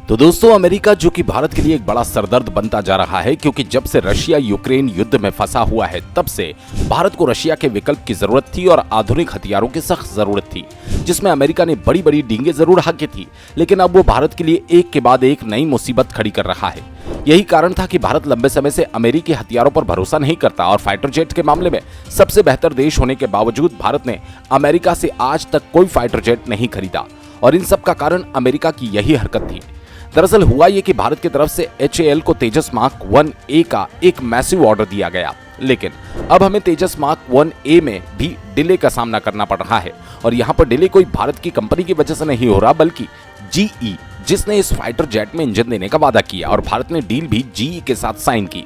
तो दोस्तों, अमेरिका जो कि भारत के लिए एक बड़ा सरदर्द बनता जा रहा है, क्योंकि जब से रशिया यूक्रेन युद्ध में फंसा हुआ है तब से भारत को रशिया के विकल्प की जरूरत थी और आधुनिक हथियारों की सख्त जरूरत थी, जिसमें अमेरिका ने बड़ी बड़ी डींगे जरूर हाकी थी, लेकिन अब वो भारत के लिए एक के बाद एक नई मुसीबत खड़ी कर रहा है। यही कारण था कि भारत लंबे समय से अमेरिकी हथियारों पर भरोसा नहीं करता और फाइटर जेट के मामले में सबसे बेहतर देश होने के बावजूद भारत ने अमेरिका से आज तक कोई फाइटर जेट नहीं खरीदा, और इन सब का कारण अमेरिका की यही हरकत थी। दरअसल हुआ ये कि भारत की तरफ से HAL को तेजस मार्क 1A का एक मैसिव ऑर्डर दिया गया, लेकिन अब हमें तेजस मार्क 1A में भी डिले का सामना करना पड़ रहा है। और यहाँ पर डिले कोई भारत की कंपनी की वजह से नहीं हो रहा, बल्कि GE, जिसने इस फाइटर जेट में इंजन देने का वादा किया और भारत ने डील भी GE के साथ साइन की,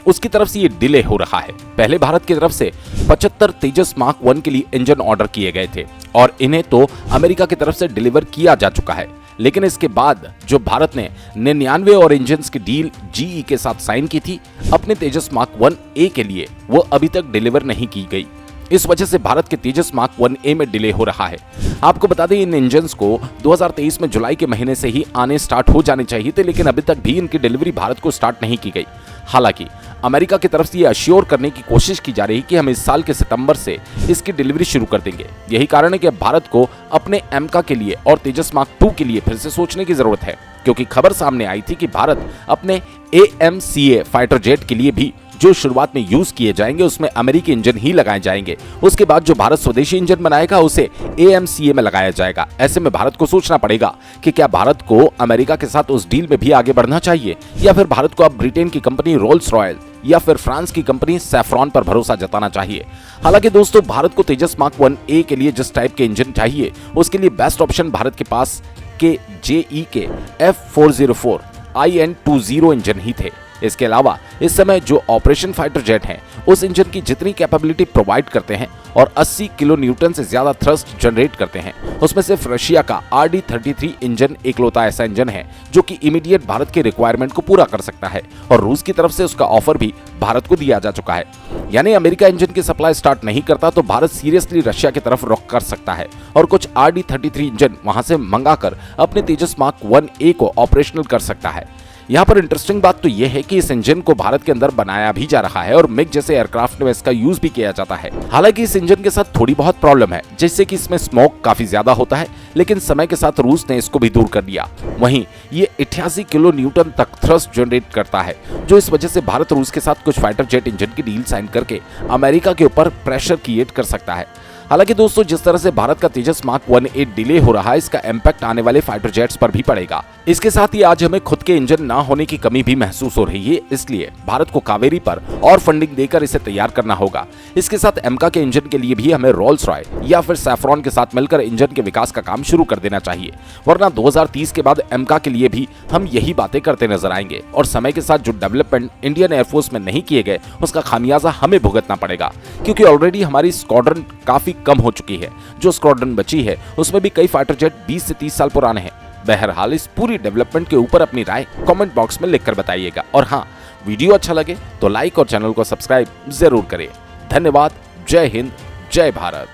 उसकी तरफ से ये डिले हो रहा है। पहले भारत की तरफ से 75 तेजस मार्क 1 के लिए इंजन ऑर्डर किए गए थे और इन्हें तो अमेरिका की तरफ से डिलीवर किया जा चुका है, लेकिन इसके बाद जो भारत ने 99 और इंजन्स की डील GE के साथ साइन की थी अपने तेजस मार्क 1A के लिए, वो अभी तक डिलीवर नहीं की गई। इस वजह से भारत के तेजस मार्क 1A में डिले हो रहा है। आपको बता दें, इन इंजन्स को 2023 में जुलाई के महीने से ही आने स्टार्ट हो जाने चाहिए थे, लेकिन अभी तक भी इनकी डिलीवरी भारत को स्टार्ट नहीं की गई। हालांकि अमेरिका की तरफ से ये अश्योर करने की कोशिश की जा रही है कि हम इस साल के सितंबर से इसकी डिलीवरी शुरू कर देंगे। यही कारण है कि अब भारत को अपने एमका के लिए और तेजस मार्क 2 के लिए फिर से सोचने की जरूरत है, क्योंकि खबर सामने आई थी कि भारत अपने AMCA फाइटर जेट के लिए भी जो शुरुआत में यूज किए जाएंगे उसमें अमेरिकी इंजन ही लगाए जाएंगे। उसके बाद जो भारत स्वदेशी इंजन बनाएगा उसे AMCA में लगाया जाएगा। ऐसे में भारत को सोचना पड़ेगा कि क्या भारत को अमेरिका के साथ उस डील में भी आगे बढ़ना चाहिए, या फिर भारत को अब ब्रिटेन की कंपनी रोल्स रॉयल या फिर फ्रांस की कंपनी सैफ्रॉन पर भरोसा जताना चाहिए। हालांकि दोस्तों, भारत को तेजस मार्क 1A के लिए जिस टाइप के इंजन चाहिए उसके लिए बेस्ट ऑप्शन भारत के पास के GE के F404 IN20 इंजन ही थे। इसके अलावा इस समय जो ऑपरेशन फाइटर जेट हैं उस इंजन की जितनी कैपेबिलिटी प्रोवाइड करते हैं और 80 किलो न्यूटन से ज्यादा थ्रस्ट जनरेट करते हैं, उसमें सिर्फ रशिया का RD-33 इंजन इकलौता ऐसा इंजन है जो कि इमीडिएट भारत के रिक्वायरमेंट को पूरा कर सकता है, और रूस की तरफ से उसका ऑफर भी भारत को दिया जा चुका है। यानी अमेरिका इंजन की सप्लाई स्टार्ट नहीं करता तो भारत सीरियसली रशिया की तरफ रुख कर सकता है और कुछ RD-33 इंजन वहां से मंगाकर अपने तेजस मार्क 1A को ऑपरेशनल कर सकता है। यहाँ पर इंटरेस्टिंग बात तो यह है कि इस इंजन को भारत के अंदर बनाया भी जा रहा है और मिग जैसे एयरक्राफ्ट में इसका यूज भी किया जाता है। हालांकि इस इंजन के साथ थोड़ी बहुत प्रॉब्लम है, जैसे कि इसमें स्मोक काफी ज्यादा होता है, लेकिन समय के साथ रूस ने इसको भी दूर कर दिया। वहीं ये 88 किलो न्यूटन तक थ्रस्ट जनरेट करता है, जो इस वजह से भारत रूस के साथ कुछ फाइटर जेट इंजन की डील साइन करके अमेरिका के ऊपर प्रेशर क्रिएट कर सकता है। हालांकि दोस्तों, जिस तरह से भारत का तेजस मार्क 1A डिले हो रहा है, इसका इम्पैक्ट आने वाले फाइटर जेट्स पर भी पड़ेगा। इसके साथ ही आज हमें खुद के इंजन ना होने की कमी भी महसूस हो रही है, इसलिए भारत को कावेरी पर और फंडिंग देकर इसे तैयार करना होगा। इसके साथ एमका के इंजन के लिए भी हमें रोल्स रॉयल या फिर सैफ्रॉन के साथ मिलकर इंजन के विकास का काम शुरू कर देना चाहिए, वरना 2030 के बाद एमका के लिए भी हम यही बातें करते नजर आएंगे और समय के साथ जो डेवलपमेंट इंडियन एयरफोर्स में नहीं किए गए उसका खामियाजा हमें भुगतना पड़ेगा, क्योंकि ऑलरेडी हमारी स्क्वाड्रन काफी कम हो चुकी है। जो स्क्वाड्रन बची है उसमें भी कई फाइटर जेट 20 से 30 साल पुराने हैं। बहरहाल इस पूरी डेवलपमेंट के ऊपर अपनी राय कमेंट बॉक्स में लिखकर बताइएगा, और हाँ, वीडियो अच्छा लगे तो लाइक और चैनल को सब्सक्राइब जरूर करें। धन्यवाद। जय हिंद, जय भारत।